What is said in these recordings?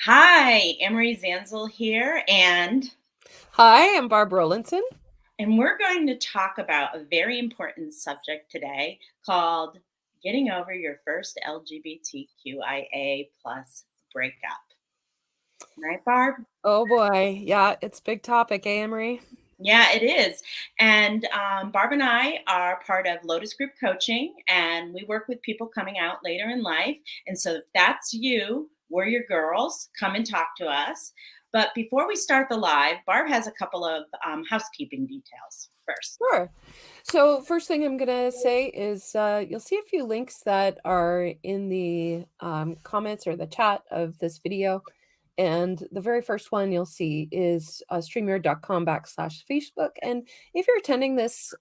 Hi, Emery Zanzal here, Hi, I'm Barb Rowlandson. we're going to talk about a very important subject today called getting over your first LGBTQIA plus breakup. Right, Barb? Oh boy, yeah, it's a big topic, Amory. Yeah, it is. And Barb and I are part of Lotus Group Coaching, and we work with people coming out later in life. And so, if that's you, we're your girls. Come and talk to us. But before we start the live, Barb has a couple of housekeeping details first. Sure. So first thing I'm gonna say is you'll see a few links that are in the comments or the chat of this video. And the very first one you'll see is streamer.com/Facebook. And if you're attending this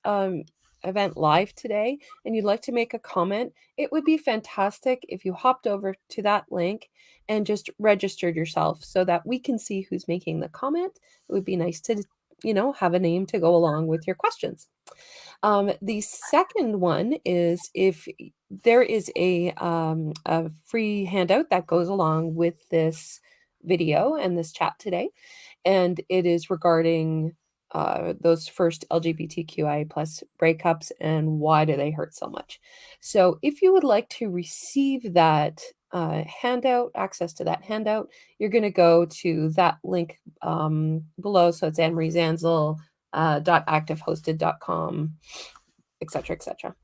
event live today and you'd like to make a comment, it would be fantastic if you hopped over to that link and just registered yourself so that we can see who's making the comment. It would be nice to, have a name to go along with your questions. The second one is if there is a free handout that goes along with this video and this chat today, and it is regarding those first LGBTQI plus breakups and why do they hurt so much. So if you would like to receive that handout, access to that handout, you're going to go to that link below. So it's annemariezanzel.activehosted.com, etc., etc.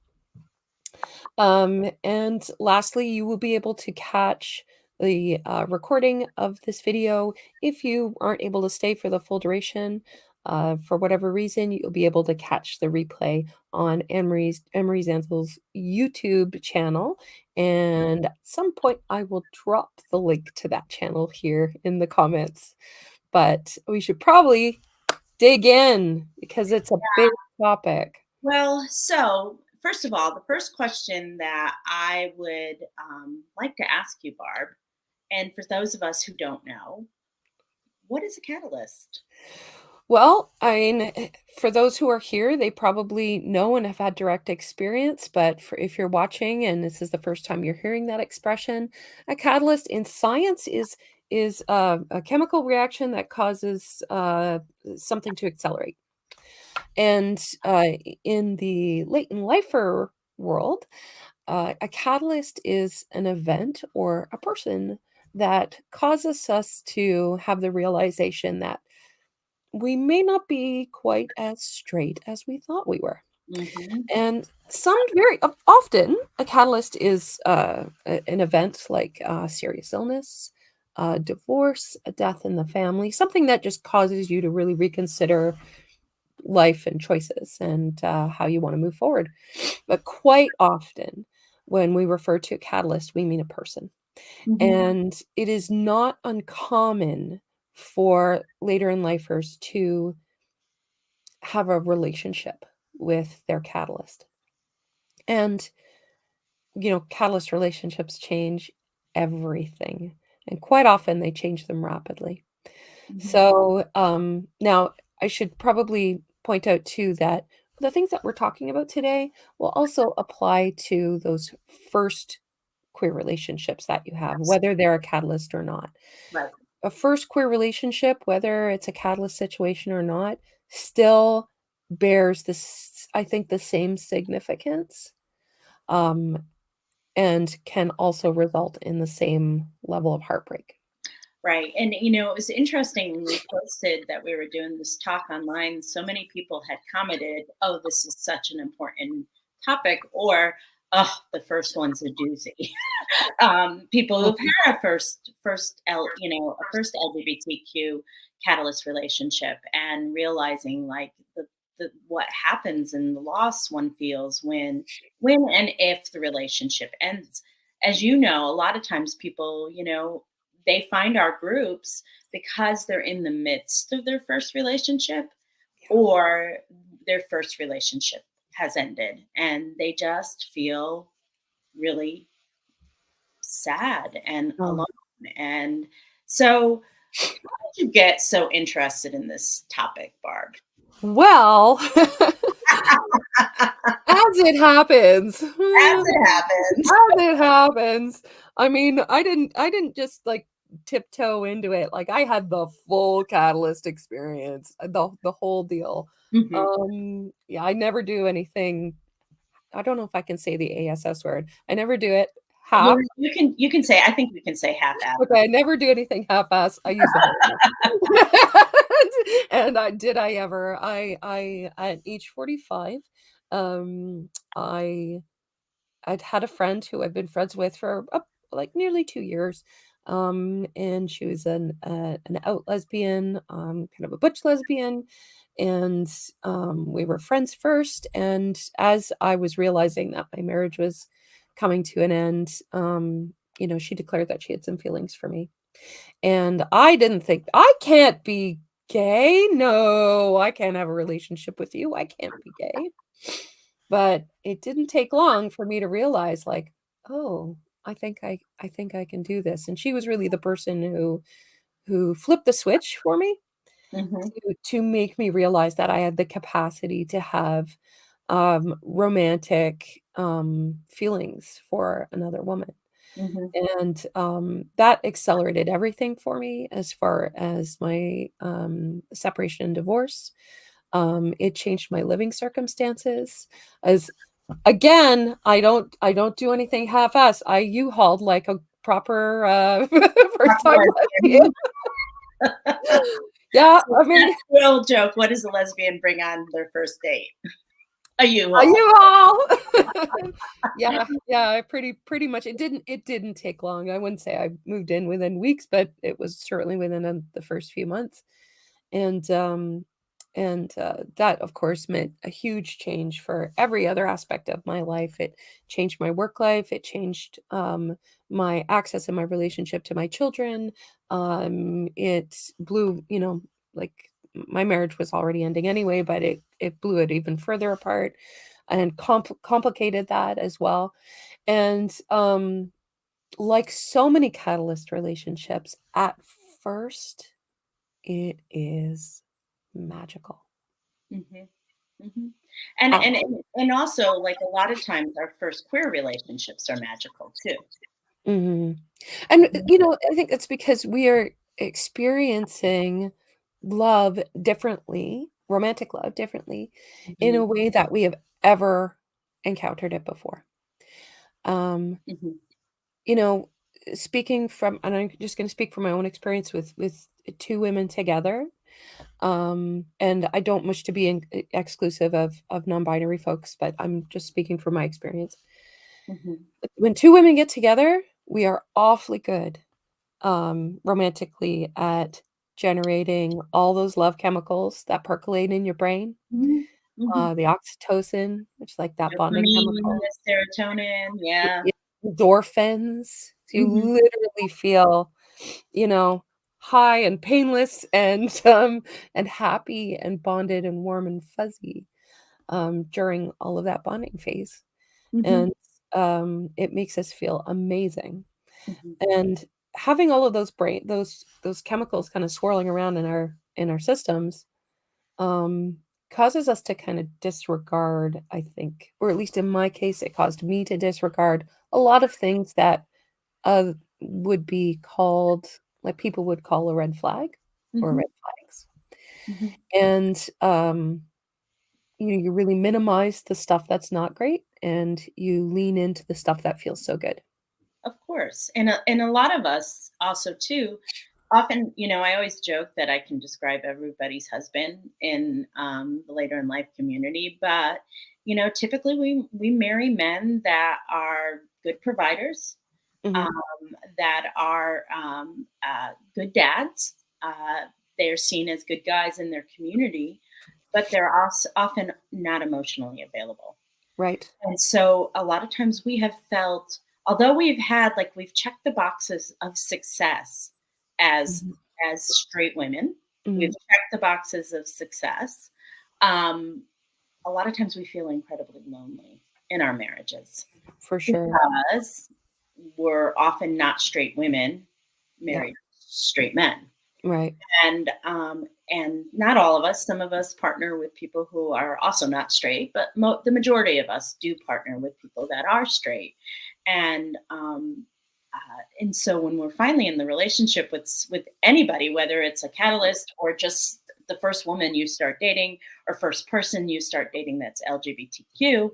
And lastly, you will be able to catch the recording of this video. If you aren't able to stay for the full duration, for whatever reason, you'll be able to catch the replay on Anne-Marie Zanzel's YouTube channel. And at some point, I will drop the link to that channel here in the comments. But we should probably dig in because it's a big topic. Well, so first of all, the first question that I would like to ask you, Barb, and for those of us who don't know, what is a catalyst? Well, I mean, for those who are here, they probably know and have had direct experience. But for if you're watching and this is the first time you're hearing that expression, a catalyst in science is a chemical reaction that causes something to accelerate. And in the latent lifer world, a catalyst is an event or a person that causes us to have the realization that we may not be quite as straight as we thought we were. Hmm. And some very often, a catalyst is an event like serious illness, divorce, a death in the family, something that just causes you to really reconsider life and choices and how you want to move forward. But quite often, when we refer to a catalyst, we mean a person. Hmm. And it is not uncommon for later in lifers to have a relationship with their catalyst. And, catalyst relationships change everything. And quite often they change them rapidly. Hmm. So now I should probably point out too that the things that we're talking about today will also apply to those first queer relationships that you have, whether they're a catalyst or not. Right. A first queer relationship, whether it's a catalyst situation or not, still bears this, I think, the same significance, um, and can also result in the same level of heartbreak. Right. And, it was interesting when we posted that we were doing this talk online. So many people had commented, oh, this is such an important topic, or, oh, the first one's a doozy. People who've Mhm. had a first LGBTQ catalyst relationship and realizing like what happens and the loss one feels when and if the relationship ends. As you know, a lot of times people, they find our groups because they're in the midst of their first relationship or their first relationship has ended and they just feel really sad and Oh, alone. And so, how did you get so interested in this topic, Barb? well, as it happens. As it happens. As it happens. I mean, I didn't just, like, tiptoe into it. Like, I had the full Catalyst experience, the whole deal. Mhm. Yeah, I never do anything. I don't know if I can say the ASS word. I never do it half. You can say, I think we can say half-assed. Okay, I never do anything half-ass. I use the whole thing. And I ever. I at age 45, um, I I'd had a friend who I've been friends with for like nearly 2 years. And she was an out lesbian, kind of a butch lesbian. And we were friends first. And as I was realizing that my marriage was coming to an end, she declared that she had some feelings for me. And I didn't think, I can't be gay. No, I can't have a relationship with you. I can't be gay. But it didn't take long for me to realize, like, "Oh, I think I can do this." And she was really the person who flipped the switch for me Mhm, to make me realize that I had the capacity to have, romantic, feelings for another woman. mhm, And, that accelerated everything for me as far as my, separation and divorce. It changed my living circumstances as again, I don't do anything half-ass. I U-hauled like a proper, proper first-time lesbian. lesbian. Yeah, So I mean, that's the old joke, what does a lesbian bring on their first date? A a U-Haul. U-Haul. Yeah, yeah, pretty much it didn't take long. I wouldn't say I moved in within weeks, but it was certainly within, the first few months. And, that, of course, meant a huge change for every other aspect of my life. It changed my work life. It changed, my access and my relationship to my children. It blew, like, my marriage was already ending anyway, but it blew it even further apart and complicated that as well. And, like so many catalyst relationships, at first, it is magical. Mhm, mhm. And Uh, and and and also, like, a lot of times our first queer relationships are magical too. mhm. And, Mhm, I think it's because we are experiencing love differently, romantic love differently, in mhm, a way that we have ever encountered it before. Um, mhm, you know, speaking from and I'm just gonna speak from my own experience with 2 women together. And I don't wish to be exclusive of non-binary folks, but I'm just speaking from my experience. mhm, When 2 women get together, we are awfully good, romantically at generating all those love chemicals that percolate in your brain, mhm, mhm. the oxytocin, which is like that bonding Dopamine, chemical, the serotonin, yeah. y endorphins. So you Mhm, literally feel, you know, high and painless and happy and bonded and warm and fuzzy, during all of that bonding phase. mhm, And, it makes us feel amazing. mhm. And having all of those chemicals kinda swirling around in our systems, um, causes us to kinda disregard, I think, or at least in my case, it caused me to disregard a lot of things that, uh, would be called like, people would call a red flag or Mhm, red flags. mhm. And, you really minimize the stuff that's not great, and you lean into the stuff that feels so good. Of course. And a lot of us also too, often, I always joke that I can describe everybody's husband in the later in life community, but typically we marry men that are good providers, Mhm. that are good dads. They're seen as good guys in their community, but they're also often not emotionally available. Right. And so a lot of times we have felt, although we've checked the boxes of success as Mhm. straight women, we've Mhm. checked the boxes of success. Um, a lot of times we feel incredibly lonely in our marriages For sure. because we're often not straight women Yep. married straight men. Right. And not all of us. Some of us partner with people who are also not straight, but the majority of us do partner with people that are straight. And And so when we're finally in the relationship with anybody, whether it's a catalyst or just the first woman you start dating or first person you start dating that's LGBTQ,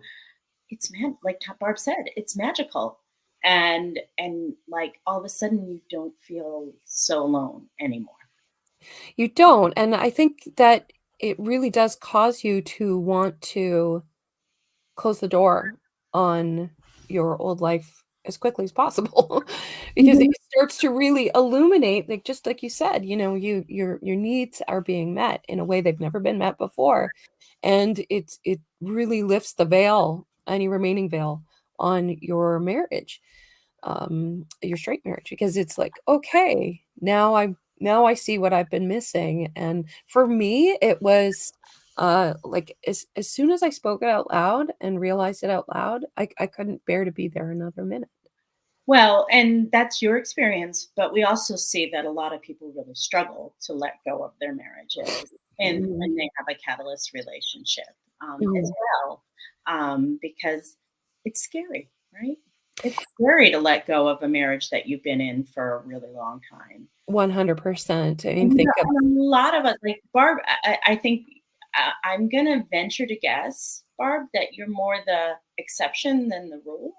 it's like Barb said, it's magical. And like all of a sudden you don't feel so alone anymore. You don't, and I think that it really does cause you to want to close the door on your old life as quickly as possible because it Mhm. starts to really illuminate, like, just like you said, your needs are being met in a way they've never been met before, and it really lifts the veil, any remaining veil on your straight marriage, because it's like, okay, now I see what I've been missing. And for me, it was like as soon as I spoke it out loud and realized it out loud, I couldn't bear to be there another minute. Well, and that's your experience, but we also see that a lot of people really struggle to let go of their marriages and Mhm, when they have a catalyst relationship as mhm. well, because it's scary, right? It's scary to let go of a marriage that you've been in for a really long time. 100%. I mean, And, think of and a lot of us, like Barb, I think I'm going to venture to guess, Barb, that you're more the exception than the rule.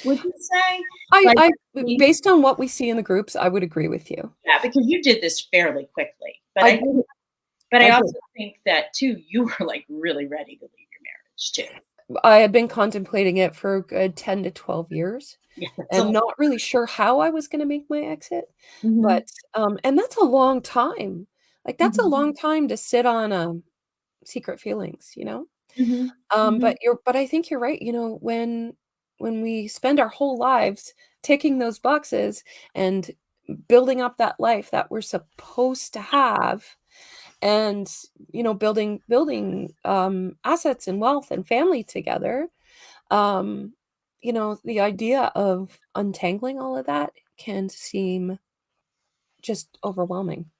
Would you say? Like, I I based on what we see in the groups, I would agree with you. yeah, because you did this fairly quickly, I did. but I I did. also think that too, you were, like, really ready to leave your marriage too. I had been contemplating it for a good 10 to 12 years Yeah, that's a and lot. not really sure how I was gonna make my exit, Mhm, but, and that's a long time. Like, that's a mhm, long time to sit on, secret feelings, you know? mhm, mhm. But I think you're right, when we spend our whole lives ticking those boxes and building up that life that we're supposed to have, and, building assets and wealth and family together, um, the idea of untangling all of that can seem just overwhelming.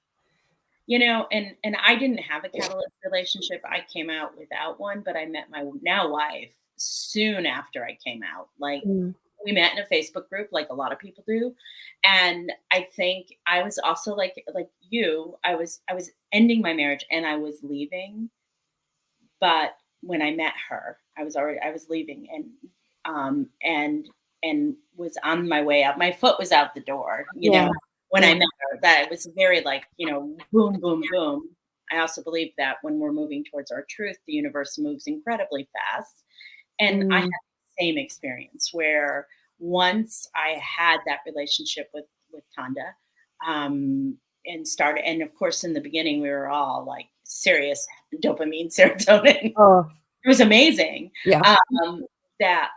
And I didn't have a catalyst relationship. I came out without one, but I met my now wife soon after I came out. Like, Mm, we met in a Facebook group like a lot of people do. And I think I was also like you, I was ending my marriage and I was leaving, but when I met her, I was leaving um and and was on my way out. My foot was out the door, yeah, when I yeah, met her. That it was very like, boom, boom, boom. I also believe that when we're moving towards our truth, the universe moves incredibly fast. And I had mm, the same experience where once I had that relationship with Tanda, and of course in the beginning we were all like serious dopamine, serotonin. oh, It was amazing. yeah, That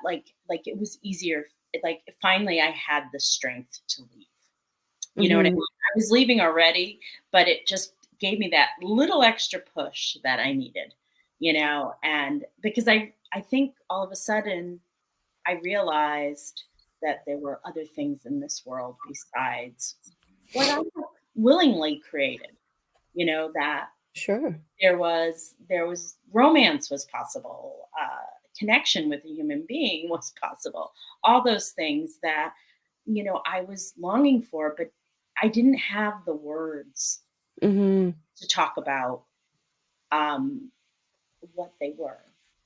like it was easier. Like finally I had the strength to leave. You know what I mhm, mean? I was leaving already, but it just gave me that little extra push that I needed, and because I think all of a sudden I realized that there were other things in this world besides what I willingly created, that sure, there was romance was possible, connection with a human being was possible, all those things that I was longing for, but I didn't have the words mhm, to talk about um, what they were.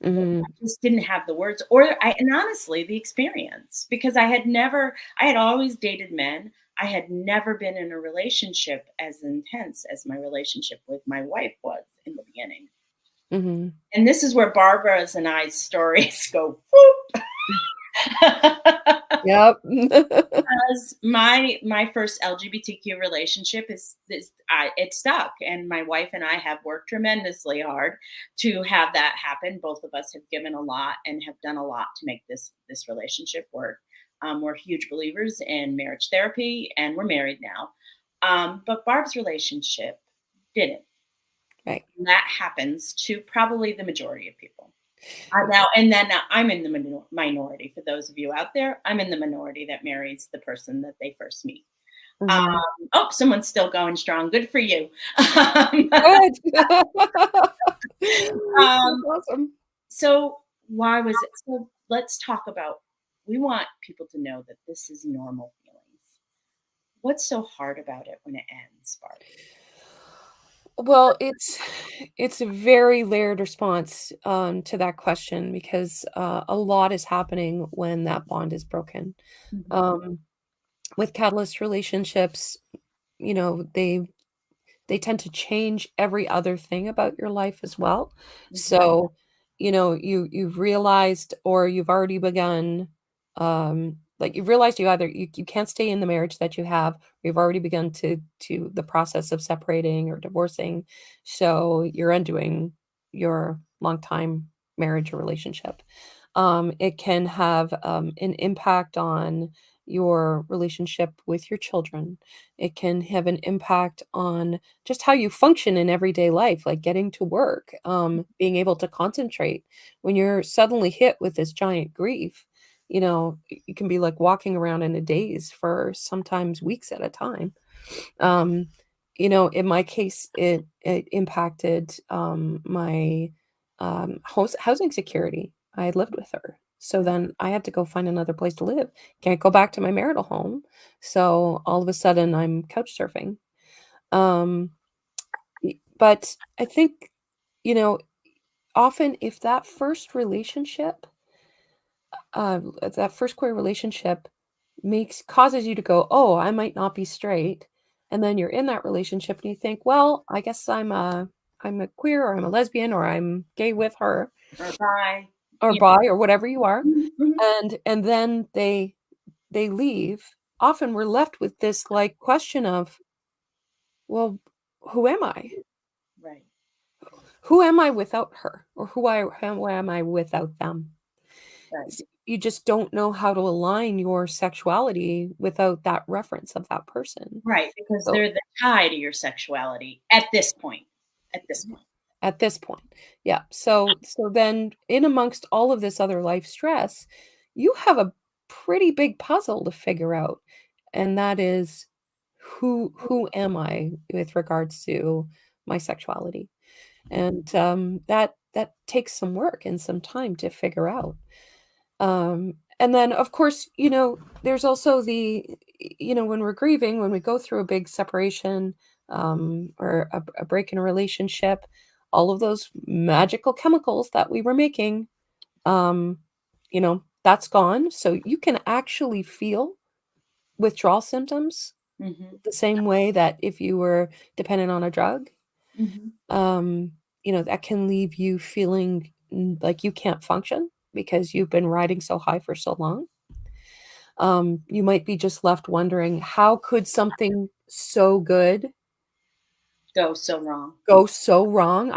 mhm, I just didn't have the words, and honestly, the experience, because I had always dated men. I had never been in a relationship as intense as my relationship with my wife was in the beginning. mhm, And this is where Barbara's and I's stories go whoop. yep. Because my first LGBTQ relationship it stuck, and my wife and I have worked tremendously hard to have that happen. Both of us have given a lot and have done a lot to make this relationship work. We're huge believers in marriage therapy, and we're married now. But Barb's relationship didn't. Right, And that happens to probably the majority of people. Now I'm in the minority. For those of you out there, I'm in the minority that marries the person that they first meet. Um, mhm. oh, someone's still going strong. Good for you. Um, Good. That's um, awesome. so why was it? So let's talk about. we want people to know that this is normal feelings. What's so hard about it when it ends, Barbie? Well, it's a very layered response, to that question because, a lot is happening when that bond is broken. Mhm, Um, with catalyst relationships, you know, they tend to change every other thing about your life as well. mhm, So, you know, you've realized or you've already begun, like you've realized you can't stay in the marriage that you have. You've already begun to the process of separating or divorcing. So you're undoing your long time marriage or relationship. It can have an impact on your relationship with your children. It can have an impact on just how you function in everyday life, like getting to work, being able to concentrate. When you're suddenly hit with this giant grief, you know, you can be like walking around in a daze for sometimes weeks at a time. Um, you know, in my case, it impacted, my, housing security. I had lived with her, so mhm, then I had to go find another place to live. Can't go back to my marital home, so all of a sudden, I'm couch surfing. Um, but I think, you know, often if that first queer relationship makes causes you to go, "Oh, I might not be straight," and then you're in that relationship and you think, "Well, I guess I'm a queer or I'm a lesbian or I'm gay with her or bye. or Yeah. bi or whatever you are," Mhm, mhm. and then they leave. Often we're left with this, like, question of, "Well, who am I? Right, right, Who am I without her? Or who am I without them?" right. You just don't know how to align your sexuality without that reference of that person. Right, because So they're the tie to your sexuality at this point, at this point. at this point, yeah. So then in amongst all of this other life stress, you have a pretty big puzzle to figure out, and that is who am I with regards to my sexuality? And that takes some work and some time to figure out. And then, of course, you know, there's also when we're grieving, when we go through a big separation, or a break in a relationship, all of those magical chemicals that we were making, um, that's gone. So you can actually feel withdrawal symptoms Mhm, the same way that if you were dependent on a drug, mhm. um, that can leave you feeling like you can't function because you've been riding so high for so long. You might be just left wondering, how could something so good Go so wrong. go so wrong?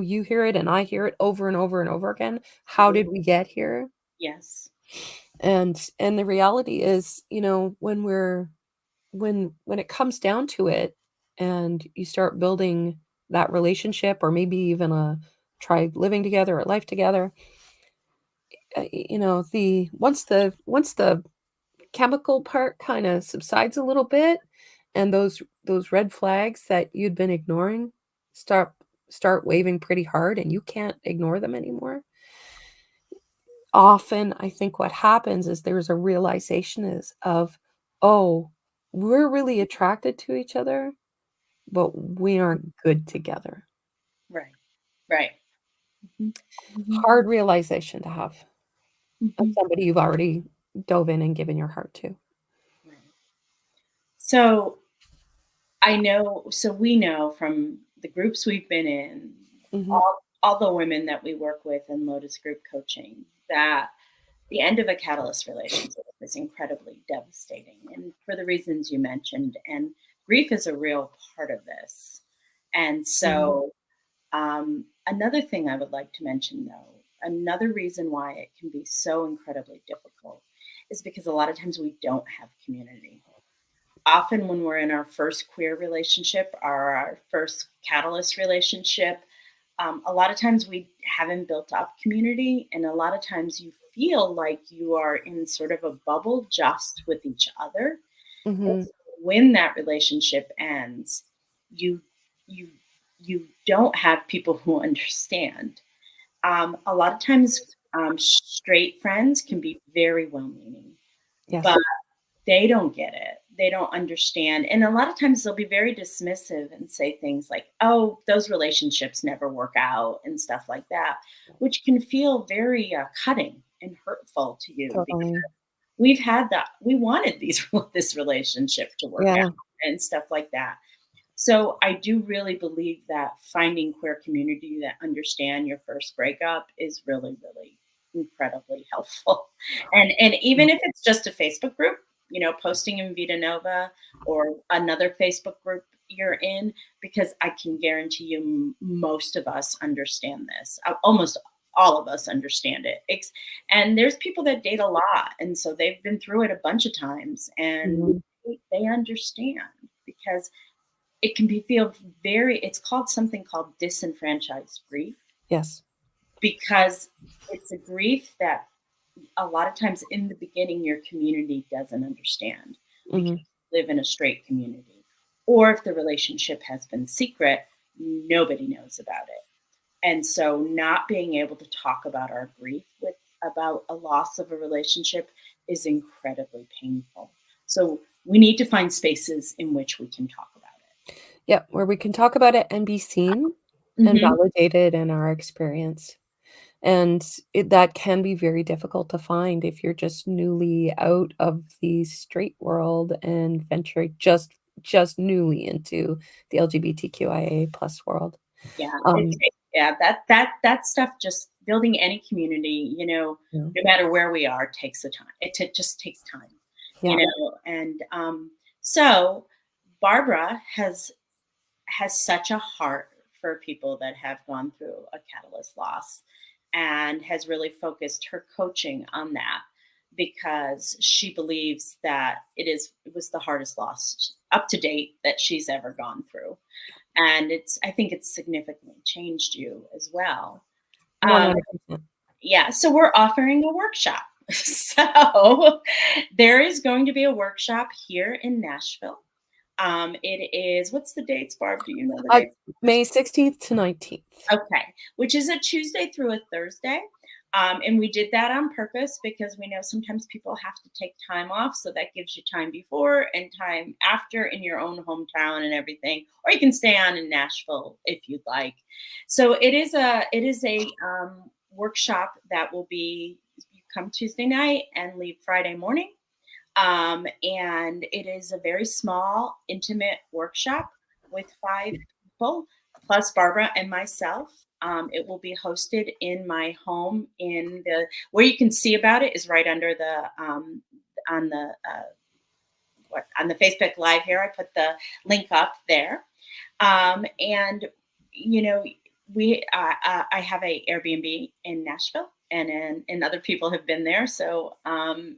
You hear it and I hear it over and over and over again. How Mhm. did we get here? Yes. And the reality is, when it comes down to it and you start building that relationship or maybe even try living together or life together, the once the chemical part kinda subsides a little bit, and those red flags that you'd been ignoring start start waving pretty hard and you can't ignore them anymore. Often, I think what happens is there's a realization is of, "Oh, we're really attracted to each other, but we aren't good together." Right, right. Mhm, mhm, Hard realization to have of mhm. somebody you've already dove in and given your heart to. Right. So, we know from the groups we've been in, Mhm, all the women that we work with in Lotus Group Coaching, that the end of a catalyst relationship is incredibly devastating, and for the reasons you mentioned, and grief is a real part of this. And mhm, so, another thing I would like to mention, though, another reason why it can be so incredibly difficult is because a lot of times we don't have community. Often, when we're in our first queer relationship or our first catalyst relationship, a lot of times we haven't built up community, and a lot of times you feel like you are in sort of a bubble just with each other. And mhm, so when that relationship ends, you you you don't have people who understand. A lot of times, Straight friends can be very well-meaning, but Yes. they don't get it. They don't understand, and a lot of times they'll be very dismissive and say things like, "Oh, those relationships never work out," and stuff like that, which can feel very, cutting and hurtful to you because Totally. we've had that we wanted these this relationship to work out Yeah. and stuff like that. So I do really believe that finding queer community that understand your first breakup is really, really incredibly helpful. And even if it's just a Facebook group, posting in Vita Nova or another Facebook group you're in, because I can guarantee you most of us understand this. Almost all of us understand it. And there's people that date a lot, and so they've been through it a bunch of times, and Mhm. they understand because it can be feel very it's called something called disenfranchised grief Yes. because it's a grief that a lot of times in the beginning your community doesn't understand because Mhm. you live in a straight community. Or if the relationship has been secret, nobody knows about it. And so not being able to talk about our grief with about a loss of a relationship is incredibly painful. So we need to find spaces in which we can talk about it. Yeah, where we can talk about it and be seen and Mhm. validated in our experience. And that can be very difficult to find if you're just newly out of the straight world and venturing just newly into the LGBTQIA plus world. Yeah, Um, that stuff, just building any community, yeah, no matter where we are, takes the time. Just takes time, yeah, and, so Barbara has such a heart for people that have gone through a catalyst loss and has really focused her coaching on that because she believes that it was the hardest loss up to date that she's ever gone through. And I think it's significantly changed you as well. Um, 100%. yeah, so we're offering a workshop. So there is going to be a workshop here in Nashville. It is what's the dates, Barb? Do you know the Uh, dates? May 16th to 19th. Okay, which is a Tuesday through a Thursday. And we did that on purpose because we know sometimes people have to take time off. So that gives you time before and time after in your own hometown and everything. Or you can stay on in Nashville if you'd like. So it is a workshop that will be you come Tuesday night and leave Friday morning. And it is a very small, intimate workshop with 5 people, plus Barbara and myself. It will be hosted in my home where you can see about it is right under on the on the Facebook Live here. I put the link up there, and you know, I have a Airbnb in Nashville, and other people have been there. So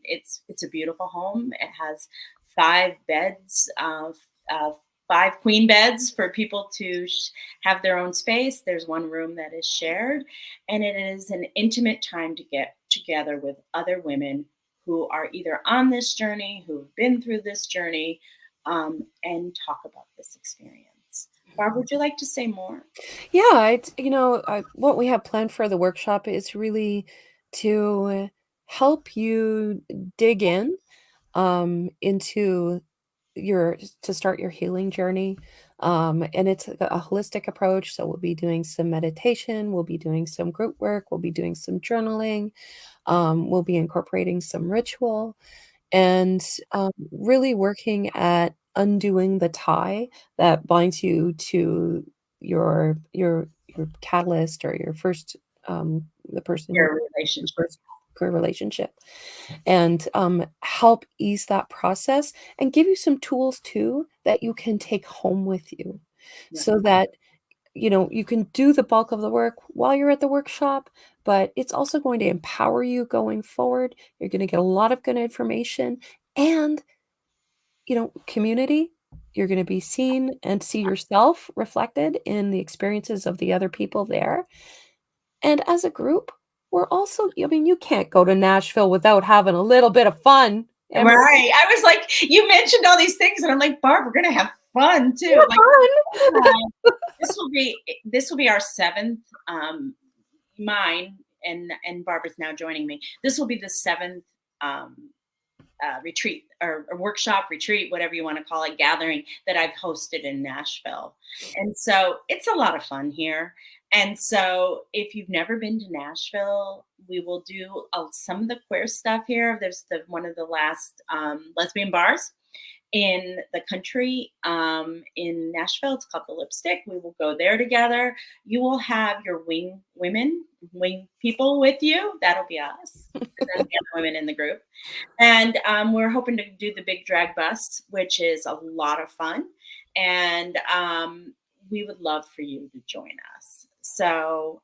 it's a beautiful home. It has 5 beds, uh, 5 queen beds for people to have their own space. There's one room that is shared, and it is an intimate time to get together with other women who are either on this journey, who've been through this journey, and talk about this experience. Barb, would you like to say more? Yeah, what we have planned for the workshop is really to help you dig in into your to start your healing journey. And it's a holistic approach. So we'll be doing some meditation, we'll be doing some group work, we'll be doing some journaling, we'll be incorporating some ritual and really working at undoing the tie that binds you to your catalyst or your first the person who Your your relationship. first career relationship and help ease that process and give you some tools too that you can take home with you Right. so that you can do the bulk of the work while you're at the workshop, but it's also going to empower you going forward. You're going to get a lot of good information and, community. You're going to be seen and see yourself reflected in the experiences of the other people there. And as a group, we're also, I mean, you can't go to Nashville without having a little bit of fun. And we're Right. I was like, you mentioned all these things, and I'm like, Barb, we're gonna have fun too. Like, fun. this will be our seventh, mine. and Barbara's now joining me. This will be the seventh um, retreat or workshop, retreat, whatever you want to call it, gathering that I've hosted in Nashville. And so it's a lot of fun here. And so if you've never been to Nashville, we will do some of the queer stuff here. There's one of the last lesbian bars in the country in Nashville. It's called the Lipstick. We will go there together. You will have your wing people with you. That'll be us. There's women in the group. And we're hoping to do the big drag bus, which is a lot of fun. And we would love for you to join us. So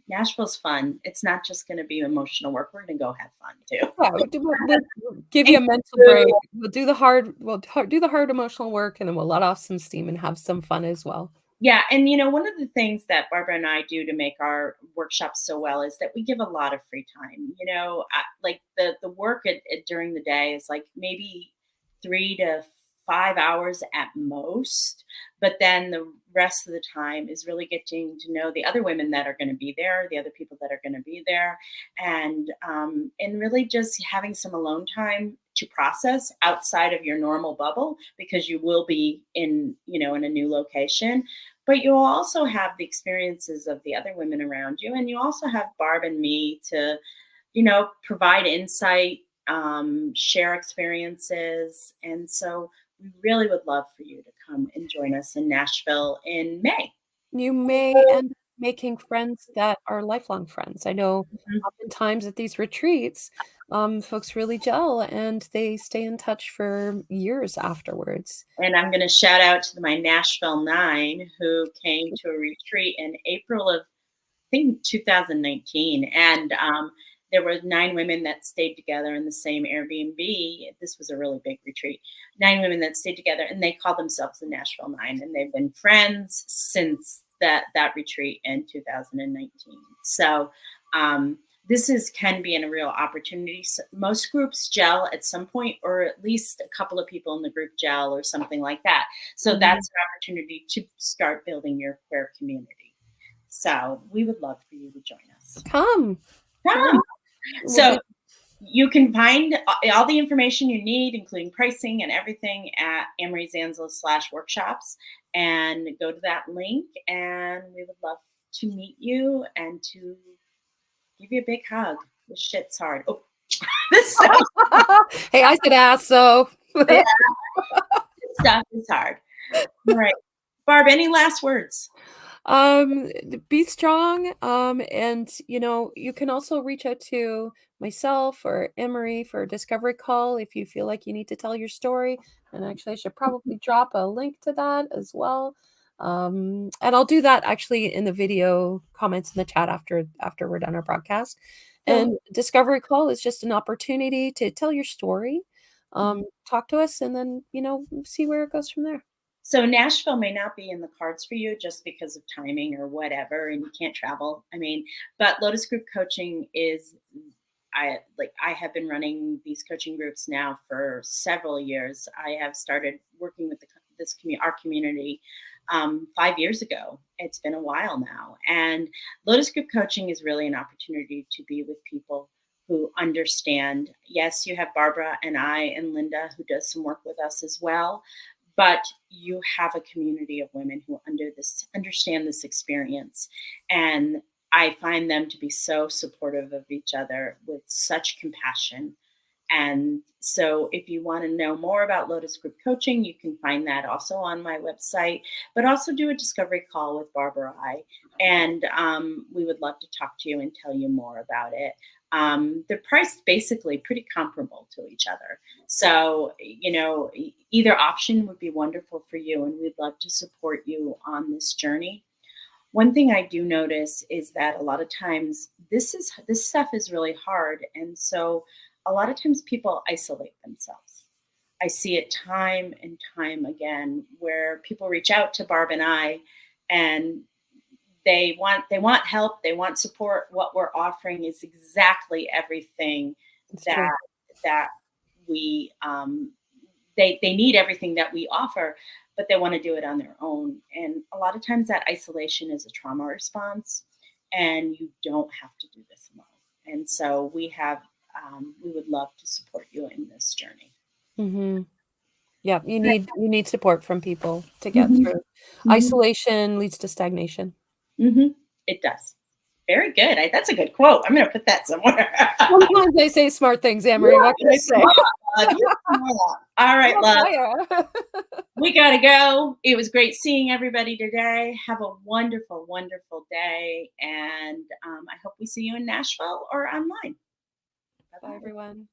Nashville's fun. It's not just going to be emotional work. We're going to go have fun too. Yeah, we'll give you a mental break. We'll do the hard emotional work, and then we'll let off some steam and have some fun as well. Yeah, and one of the things that Barbara and I do to make our workshops so well is that we give a lot of free time. Like the work during the day is like maybe 3 to 5 hours at most, but then the rest of the time is really getting to know the other women that are going to be there, the other people that are going to be there, and really just having some alone time to process outside of your normal bubble, because you will be in a new location, but you'll also have the experiences of the other women around you, and you also have Barb and me to provide insight, share experiences. And so we really would love for you to come and join us in Nashville in May. You may end up making friends that are lifelong friends. I know Mhm. oftentimes at these retreats, folks really gel and they stay in touch for years afterwards. And I'm going to shout out to my Nashville Nine who came to a retreat in April of, I think, 2019. And there were 9 women that stayed together in the same Airbnb. This was a really big retreat. 9 women that stayed together, and they call themselves the Nashville Nine, and they've been friends since that retreat in 2019. So this can be a real opportunity. So most groups gel at some point, or at least a couple of people in the group gel, or something like that. So Mhm. that's an opportunity to start building your queer community. So we would love for you to join us. Come. Come. We'll So be you can find all the information you need, including pricing and everything, at Amory Zanzal/workshops, and go to that link. And we would love to meet you and to give you a big hug. This shit's hard. Oh, this stuff, Hey, I said ass, so yeah, this stuff is hard. All right, Barb. Any last words? Be strong. And you can also reach out to myself or Emery for a discovery call if you feel like you need to tell your story. And actually, I should probably drop a link to that as well. And I'll do that actually in the video comments in the chat after we're done our broadcast. So, And discovery call is just an opportunity to tell your story, mhm. talk to us, and then see where it goes from there. So Nashville may not be in the cards for you just because of timing or whatever, and you can't travel. I mean, but Lotus Group Coaching is, I have been running these coaching groups now for several years. I have started working with our community 5 years ago. It's been a while now, and Lotus Group Coaching is really an opportunity to be with people who understand. Yes, you have Barbara and I and Linda who does some work with us as well, but you have a community of women who understand this experience, and I find them to be so supportive of each other with such compassion. And so if you want to know more about Lotus Group Coaching, you can find that also on my website, but also do a discovery call with Barbara I, and we would love to talk to you and tell you more about it. They're priced basically pretty comparable to each other. So, either option would be wonderful for you, and we'd love to support you on this journey. One thing I do notice is that a lot of times this stuff is really hard, and so a lot of times people isolate themselves. I see it time and time again where people reach out to Barb and I, and they want help, they want support. What we're offering is exactly everything It's that true. that we they need everything that we offer, but they want to do it on their own. And a lot of times that isolation is a trauma response. and you don't have to do this alone. And so we would love to support you in this journey. Mhm. Yeah, you need support from people to get Mhm. through. Mhm. Isolation leads to stagnation. Mhm. It does. Very good. That's a good quote. I'm gonna put that somewhere. Sometimes I say smart things, Yeah, Emery, what can you're I say? smart, love. You're smart. All I'm right, on love. fire. We gotta go. It was great seeing everybody today. Have a wonderful, wonderful day, and I hope we see you in Nashville or online. Bye Bye, bye. everyone.